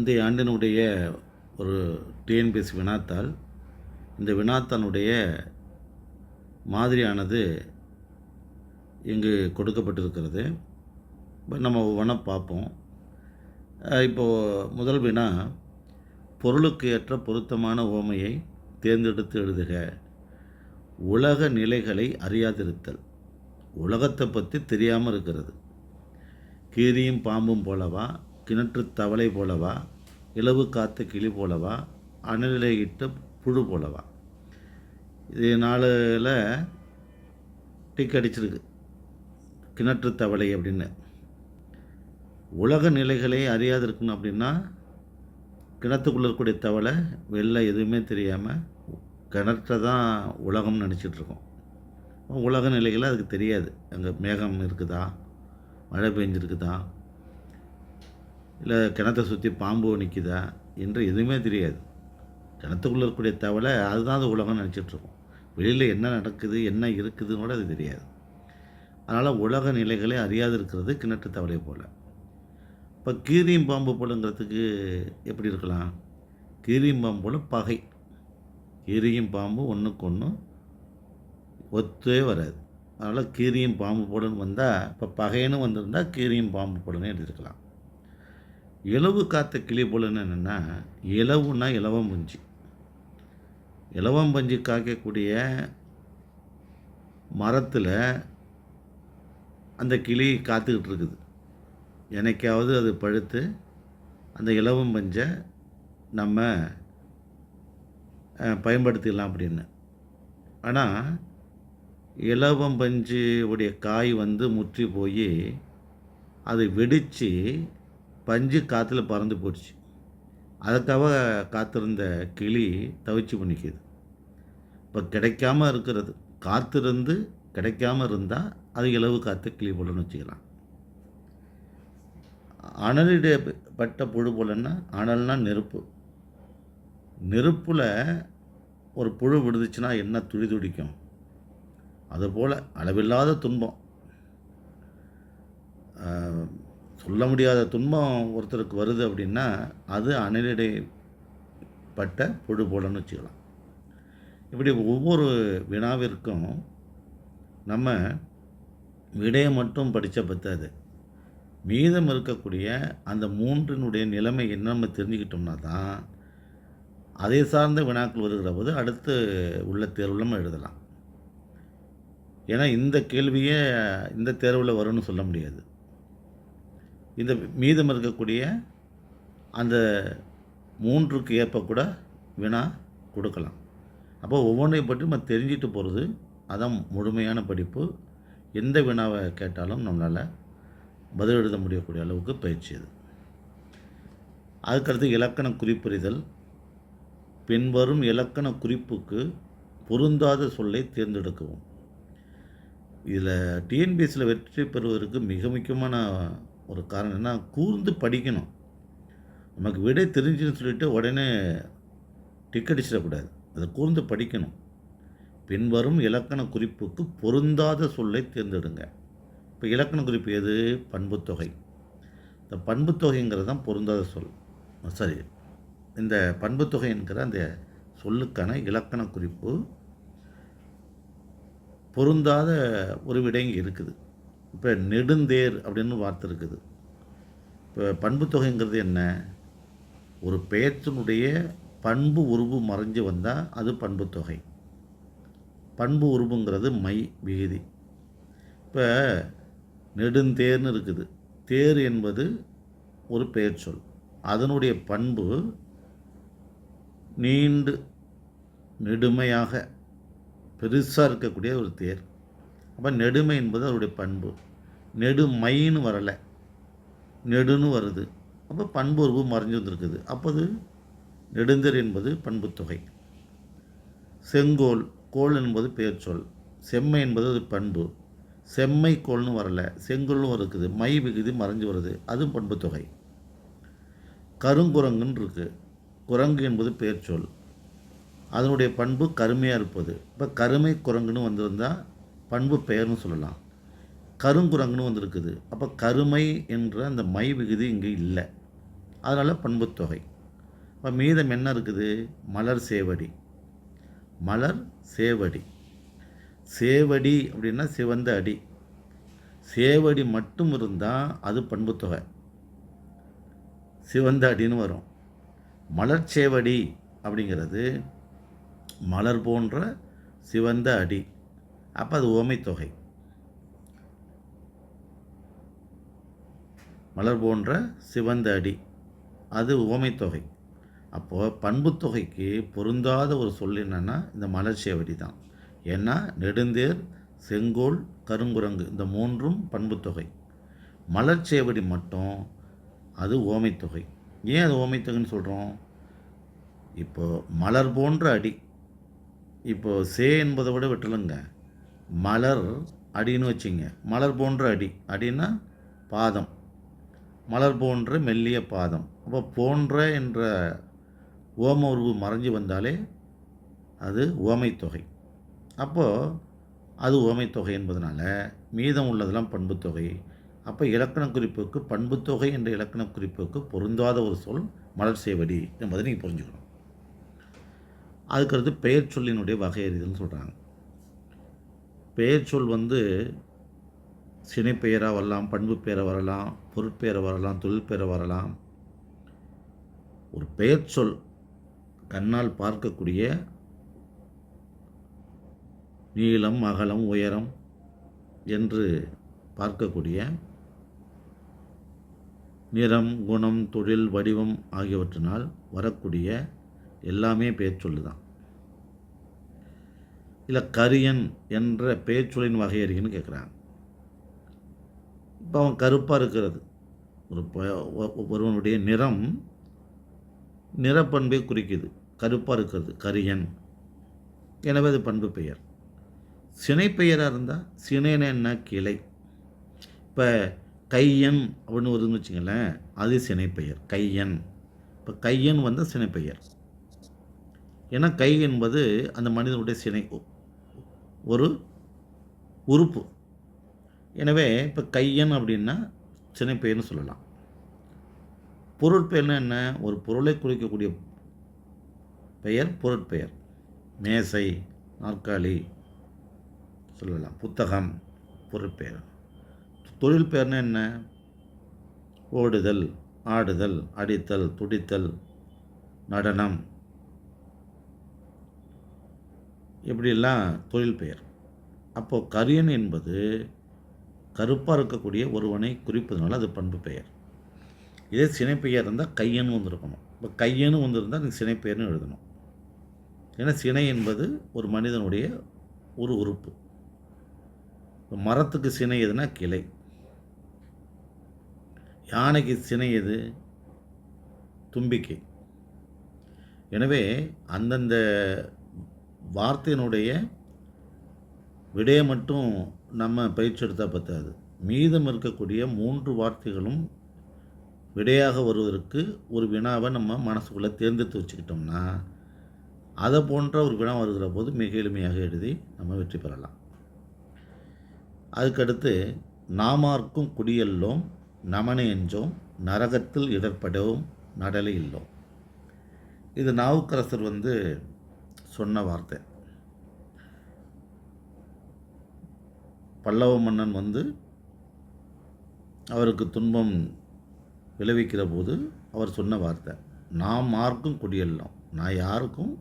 முந்தைய ஆண்டினுடைய ஒரு டிஎன்பிஎஸ்சி வினாத்தாள். இந்த வினாத்தாளுடைய மாதிரியானது இங்கு கொடுக்கப்பட்டிருக்கிறது. இப்போ நம்ம ஒவ்வொன்றா பார்ப்போம். இப்போது முதல் வினா, பொருளுக்கு ஏற்ற பொருத்தமான உவமையை தேர்ந்தெடுத்து எழுதுக. உலக நிலைகளை அறியாதிருத்தல். உலகத்தை பற்றி தெரியாமல் இருக்கிறது. கீரியும் பாம்பும் போலவா, கிணற்று தவளை போலவா, இலவு காத்த கிளி போலவா, அனலிட்ட புழு போலவா. இது 4ல் டிக் அடிச்சிருக்கு. கிணற்று தவளை அப்படின்னு. உலக நிலைகளை அறியாது இருக்கணும் அப்படின்னா, கிணத்துக்குள்ளே இருக்கக்கூடிய தவளை வெளில எதுவுமே தெரியாமல் கிணற்றை தான் உலகம்னு நினச்சிட்ருக்கோம். உலக நிலைகளை அதுக்கு தெரியாது. அங்கே மேகம் இருக்குதா, மழை பெஞ்சிருக்குதா, இல்லை கிணத்தை சுற்றி பாம்பு நிற்குதா என்று எதுவுமே தெரியாது. கிணத்துக்குள்ளே இருக்கக்கூடிய தவளை அதுதான் அது உலகம்னு நினச்சிட்ருக்கோம். வெளியில் என்ன நடக்குது, என்ன இருக்குதுன்னு கூட அது தெரியாது. அதனால் உலக நிலைகளை அறியாது இருக்கிறது கிணற்று தவளை போல். இப்போ கீரியும் பாம்பு போலுங்கிறதுக்கு எப்படி இருக்கலாம்? கீரியும் பாம்பு போல் பகை. கீரியும் பாம்பு ஒன்றுக்கு ஒன்று ஒத்தே வராது. அதனால் கீரியும் பாம்பு போலன்னு வந்தால், இப்போ பகைன்னு வந்திருந்தால் கீரியும் பாம்பு போலன்னு எழுதியிருக்கலாம். இலவு காத்த கிளி போலன்னு என்னென்னா, இலவுன்னா இலவம்பஞ்சு. இலவம்பஞ்சு காய்க்கக்கூடிய மரத்தில் அந்த கிளி காத்துக்கிட்டு இருக்குது. என்னைக்காவது அது பழுத்து அந்த இலவம்பஞ்சை நம்ம பயன்படுத்திடலாம் அப்படின்னு. ஆனால் இலவம்பஞ்சு உடைய காய் முற்றி போய் அது வெடித்து பஞ்சு காற்றுல பறந்து போயிடுச்சு. அதுக்காக காத்திருந்த கிளி தவிச்சு பண்ணிக்குது. இப்போ கிடைக்காம இருக்கிறது, காத்திருந்து கிடைக்காம இருந்தால் அது இலவு காத்த கிளி போலன்னு வச்சுக்கலாம். அனலிடப்பட்ட புழு போலன்னா, அனல்னா நெருப்பு. நெருப்பில் ஒரு புழு விடுதுச்சுன்னா என்ன துடி துடிக்கும்? அதுபோல் அளவில்லாத துன்பம், சொல்ல முடியாத துன்பம் ஒருத்தருக்கு வருது அப்படின்னா அது அனலிடைப்பட்ட புழு போலன்னு வச்சுக்கலாம். இப்படி ஒவ்வொரு வினாவிற்கும் நம்ம விடையை மட்டும் படித்த பத்தாது. மீதம் இருக்கக்கூடிய அந்த 3னுடைய நிலைமை என்ன நம்ம தெரிஞ்சுக்கிட்டோம்னா தான் அதை சார்ந்த வினாக்கள் வருகிற போது அடுத்து உள்ள தேர்வில் நம்ம எழுதலாம். ஏன்னா இந்த கேள்வியே இந்த தேர்வில் வரும்னு சொல்ல முடியாது. இந்த மீதம் இருக்கக்கூடிய அந்த 3க்கு ஏற்ப கூட வினா கொடுக்கலாம். அப்போ ஒவ்வொன்றையும் பற்றி நம்ம தெரிஞ்சிட்டு போகிறது அதான் முழுமையான படிப்பு. எந்த வினாவை கேட்டாலும் நம்மளால் பதில் எழுத முடியக்கூடிய அளவுக்கு பயிற்சி அது. அதுக்கடுத்து இலக்கண குறிப்பறிதல். பின்வரும் இலக்கண குறிப்புக்கு பொருந்தாத சொல்லை தேர்ந்தெடுக்கவும். இதில் டிஎன்பிஎஸ்சியில் வெற்றி பெறுவதற்கு மிக முக்கியமான ஒரு காரணம் என்ன, கூர்ந்து படிக்கணும். நமக்கு விடை தெரிஞ்சுன்னு சொல்லிட்டு உடனே டிக் அடிச்சிடக்கூடாது. அதை கூர்ந்து படிக்கணும். பின்வரும் இலக்கண குறிப்புக்கு பொருந்தாத சொல்லை தேர்ந்தெடுங்க. இப்போ இலக்கண குறிப்பு எது? பண்புத்தொகை. இந்த பண்புத்தொகைங்கிறது தான் பொருந்தாத சொல். சரி, இந்த பண்புத்தொகை என்கிற அந்த சொல்லுக்கான இலக்கண குறிப்பு பொருந்தாத ஒரு விடை இங்கே இருக்குது. இப்போ நெடுந்தேர் அப்படின்னு வார்த்தை இருக்குது. இப்போ பண்புத்தொகைங்கிறது என்ன? ஒரு பெயர்ச்சினுடைய பண்பு உருவு மறைஞ்சு வந்தால் அது பண்புத்தொகை. பண்பு உருவுங்கிறது மை விகுதி. இப்போ நெடுந்தேர்னு இருக்குது. தேர் என்பது ஒரு பெயர் சொல். அதனுடைய பண்பு நீண்டு நெடுமையாக பெருசாக இருக்கக்கூடிய ஒரு தேர். அப்போ நெடுமை என்பது அவருடைய பண்பு. நெடுமைன்னு வரலை, நெடுன்னு வருது. அப்போ பண்பு உருவு மறைஞ்சு வந்துருக்குது. அப்போது நெடுந்தேர் என்பது பண்புத்தொகை. செங்கோல், கோல் என்பது பெயர் சொல். செம்மை என்பது ஒரு பண்பு. செம்மை கோல்னு வரலை, செங்கோல்னு இருக்குது. மை விகுதி மறைஞ்சு வருது, அதுவும் பண்புத்தொகை. கருங்குரங்குன்னு இருக்குது. குரங்கு என்பது பெயர் சொல். அதனுடைய பண்பு கருமையாக இருப்பது. இப்போ கருமை குரங்குன்னு வந்திருந்தால் பண்பு பெயர்னு சொல்லலாம். கருங்குரங்குன்னு வந்திருக்குது. அப்போ கருமை என்ற அந்த மை விகுதி இங்கே இல்லை. அதனால் பண்புத்தொகை. இப்போ மீதம் என்ன இருக்குது? மலர் சேவடி. மலர் சேவடி. சேவடி அப்படின்னா சிவந்த அடி. சேவடி மட்டும் இருந்தால் அது பண்புத்தொகை, சிவந்த அடின்னு வரும். மலர்ச்சேவடி அப்படிங்கிறது மலர் போன்ற சிவந்த அடி, அப்போ அது ஓமைத்தொகை. மலர் போன்ற சிவந்த அடி அது ஓமைத்தொகை. அப்போது பண்புத்தொகைக்கு பொருந்தாத ஒரு சொல் என்னென்னா இந்த மலர்ச்சேவடி தான். ஏன்னா நெடுந்தேர், செங்கோல், கருங்குரங்கு இந்த மூன்றும் பண்புத்தொகை. மலர்ச்சேவடி மட்டும் அது ஓமைத்தொகை. ஏன் அது ஓமைத்தொகைன்னு சொல்கிறோம்? இப்போது மலர் போன்ற அடி, இப்போது சே என்பதை விட விட்டுலுங்க, மலர் அடின்னு வச்சிங்க. மலர் போன்ற அடி, அடின்னா பாதம், மலர் போன்ற மெல்லிய பாதம். அப்போ போன்ற என்ற ஓம உருவு மறைஞ்சு வந்தாலே அது ஓமைத்தொகை. அப்போது அது ஓமைத்தொகை என்பதனால மீதம் உள்ளதெல்லாம் பண்புத்தொகை. அப்போ இலக்கண குறிப்புக்கு பண்புத்தொகை என்ற இலக்கண குறிப்புக்கு பொருந்தாத ஒரு சொல் மலர்ச்சேவடி என்பதை நீங்கள் புரிஞ்சுக்கணும். அதுக்கடுத்து பெயர் சொல்லினுடைய வகையறிதல்னு சொல்கிறாங்க. பெயர் சொல் சினைப்பெயராக வரலாம், பண்பு பெயராக வரலாம், பொருட்பெயராக வரலாம், தொழில் பெயராக வரலாம். ஒரு பெயர் சொல் கண்ணால் பார்க்கக்கூடிய நீளம், அகலம், உயரம் என்று பார்க்கக்கூடிய நிறம், குணம், தொழில், வடிவம் ஆகியவற்றினால் வரக்கூடிய எல்லாமே பெயர் சொல்லு தான். இல்லை கரியன் என்ற பெயர் சொல்லின் வகையறின்னு கேட்குறாங்க. இப்போ அவன் கருப்பாக இருக்கிறது, ஒருவனுடைய நிறம் நிறப்பண்பை குறிக்குது. கருப்பாக இருக்கிறது கரியன், எனவே அது பண்பு பெயர். சினைப்பெயராக இருந்தால் சினைன்னு என்ன? கிளை. இப்போ கையன் அப்படின்னு வருதுன்னு வச்சுங்களேன், அது சினைப்பெயர் கையன். இப்போ கையன் சினைப்பெயர். ஏன்னா கை என்பது அந்த மனிதனுடைய சினை, ஒரு உறுப்பு. எனவே இப்போ கையன் அப்படின்னா சினைப்பெயர்னு சொல்லலாம். பொருட்பெயர்னா என்ன? ஒரு பொருளை குறிக்கக்கூடிய பெயர் பொருட்பெயர். மேசை, நாற்காலி சொல்லலாம், புத்தகம் பொருட்பெயர். தொழில் பெயர்னா என்ன? ஓடுதல், ஆடுதல், அடித்தல், துடித்தல், நடனம், இப்படியெல்லாம் தொழில் பெயர். அப்போது கரியன் என்பது கருப்பாக இருக்கக்கூடிய ஒருவனை குறிப்பதனால அது பண்பு பெயர். இதே சினைப்பெயர் இருந்தால் கையன்னு வந்திருக்கணும். இப்போ கையன்னு வந்திருந்தால் நீங்கள் சினைப்பெயர்னு எழுதணும். ஏன்னா சினை என்பது ஒரு மனிதனுடைய ஒரு உறுப்பு. இப்போ மரத்துக்கு சினை எதுனா கிளை. யானைக்கு சினை எது? தும்பிக்கை. எனவே அந்தந்த வார்த்தையினுடைய விடையை மட்டும் நம்ம பயிற்சி எடுத்தால் பத்தாது. மீதம் இருக்கக்கூடிய 3 வார்த்தைகளும் விடையாக வருவதற்கு ஒரு வினாவை நம்ம மனசுக்குள்ளே தேர்ந்தெடுத்து வச்சுக்கிட்டோம்னா அதை போன்ற ஒரு வினா வருகிற போது மிக எளிமையாக எழுதி நம்ம வெற்றி பெறலாம். அதுக்கடுத்து நாமார்க்கும் குடியல்லோம், நமனை எஞ்சோம், நரகத்தில் இடர்படவும் நடலை இல்லோம். இது நாவுக்கரசர் சொன்ன வார்த்தை. பல்லவ மன்னன் அவருக்கு துன்பம் விளைவிக்கிற போது அவர் சொன்ன வார்த்தை, நாம் மார்க்கும் குடியெல்லாம், நான் யாருக்கும்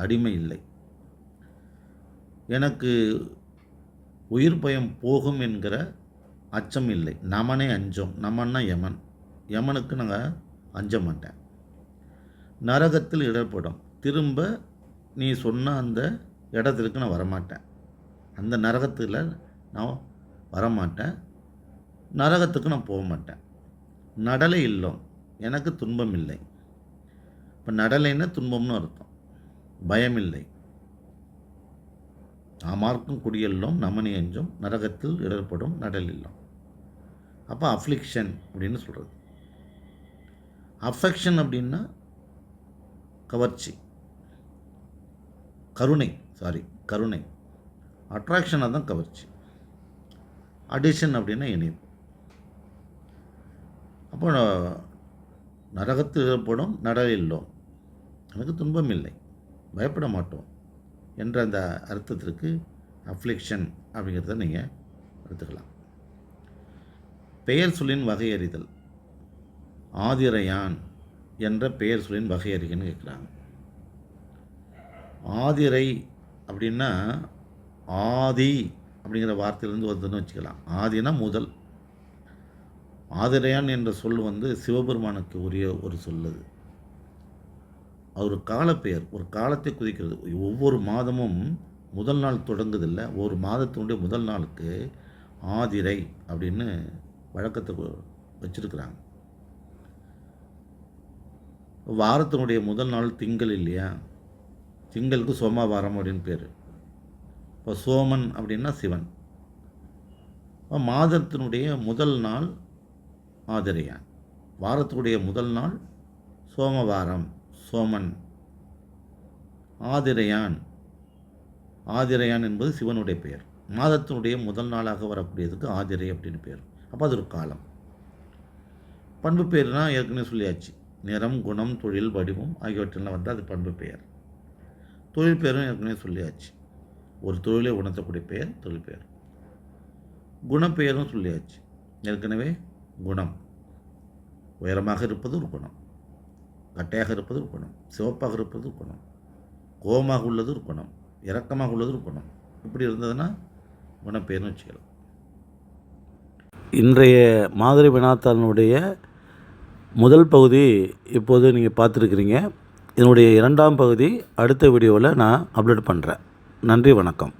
அடிமை இல்லை, எனக்கு உயிர் பயம் போகும் என்கிற அச்சம் இல்லை, நமனே அஞ்சோம். நமன்னா யமன், யமனுக்கு நாங்கள் அஞ்ச மாட்டேன். நரகத்தில் இடர்படும், திரும்ப நீ சொன்ன அந்த இடத்திற்கு நான் வரமாட்டேன், அந்த நரகத்தில் நான் வரமாட்டேன், நரகத்துக்கு நான் போக மாட்டேன். நடலை இல்லோம், எனக்கு துன்பம் இல்லை. இப்போ நடலைன்னா துன்பம்னு அர்த்தம், பயம் இல்லை. நாமார்க்கும் குடியெல்லாம், நமனி அஞ்சும், நரகத்தில் இடர்படும் நடல் இல்லம். அப்போ அஃப்ளிக்ஷன் அப்படின்னு சொல்கிறது. அஃபெக்ஷன் அப்படின்னா கவர்ச்சி, கருணை. அட்ராக்ஷனாக தான் கவர்ச்சி. அடிஷன் அப்படின்னா இணைப்பு. அப்போ நரகத்தில் ஏற்படும் நரகில்லோம், எனக்கு துன்பம் இல்லை, பயப்பட மாட்டோம் என்ற அந்த அர்த்தத்திற்கு அஃப்ளிக்ஷன் அப்படிங்கிறத நீங்கள் எடுத்துக்கலாம். பெயர் சொல்லின் வகையறிதல். ஆதிரையான் என்ற பெயர் சொல்லின் வகையறிகன்னு கேட்குறாங்க. ஆதிரை அப்படின்னா ஆதி அப்படிங்கிற வார்த்தையிலேருந்து வருதுன்னு வச்சுக்கலாம். ஆதினா முதல். ஆதிரையான் என்ற சொல் சிவபெருமானுக்கு உரிய ஒரு சொல்லது. அவர் காலப்பெயர், ஒரு காலத்தை குறிக்கிறது. ஒவ்வொரு மாதமும் முதல் நாள் தொடங்குதில்லை, ஒரு மாதத்தினுடைய முதல் நாளுக்கு ஆதிரை அப்படின்னு வழக்கத்தை வச்சுருக்கிறாங்க. வாரத்தினுடைய முதல் நாள் திங்கள் இல்லையா, திங்களுக்கு சோமவாரம் அப்படின்னு பேர். இப்போ சோமன் அப்படின்னா சிவன். மாதத்தினுடைய முதல் நாள் ஆதிரையான், வாரத்தினுடைய முதல் நாள் சோமவாரம், சோமன். ஆதிரையான், ஆதிரையான் என்பது சிவனுடைய பெயர். மாதத்தினுடைய முதல் நாளாக வரக்கூடியதுக்கு ஆதிரை அப்படின்னு பேர். அப்போ அது ஒரு காலம். பண்பு பெயர்னால் ஏற்கனவே சொல்லியாச்சு. நிறம், குணம், தொழில், வடிவம் ஆகியவற்றெல்லாம் அது பண்பு பெயர். தொழில் பெயரும் ஏற்கனவே சொல்லியாச்சு. ஒரு தொழிலை உணர்த்தக்கூடிய பெயர் தொழில் பெயர். குணப்பெயரும் சொல்லியாச்சு ஏற்கனவே. குணம், உயரமாக இருப்பது ஒரு குணம், கட்டையாக இருப்பது ஒரு குணம், சிவப்பாக இருப்பது ஒரு குணம், கோபமாக உள்ளது ஒரு குணம், இரக்கமாக உள்ளது ஒரு குணம். இப்படி இருந்ததுன்னா குணப்பெயர்னு வச்சுக்கலாம். இன்றைய மாதிரி வினாத்தாளனுடைய முதல் பகுதி இப்போது நீங்கள் பார்த்துருக்கிறீங்க. இதனுடைய இரண்டாம் பகுதி அடுத்த வீடியோவில் நான் அப்லோட் பண்ணுறேன். நன்றி, வணக்கம்.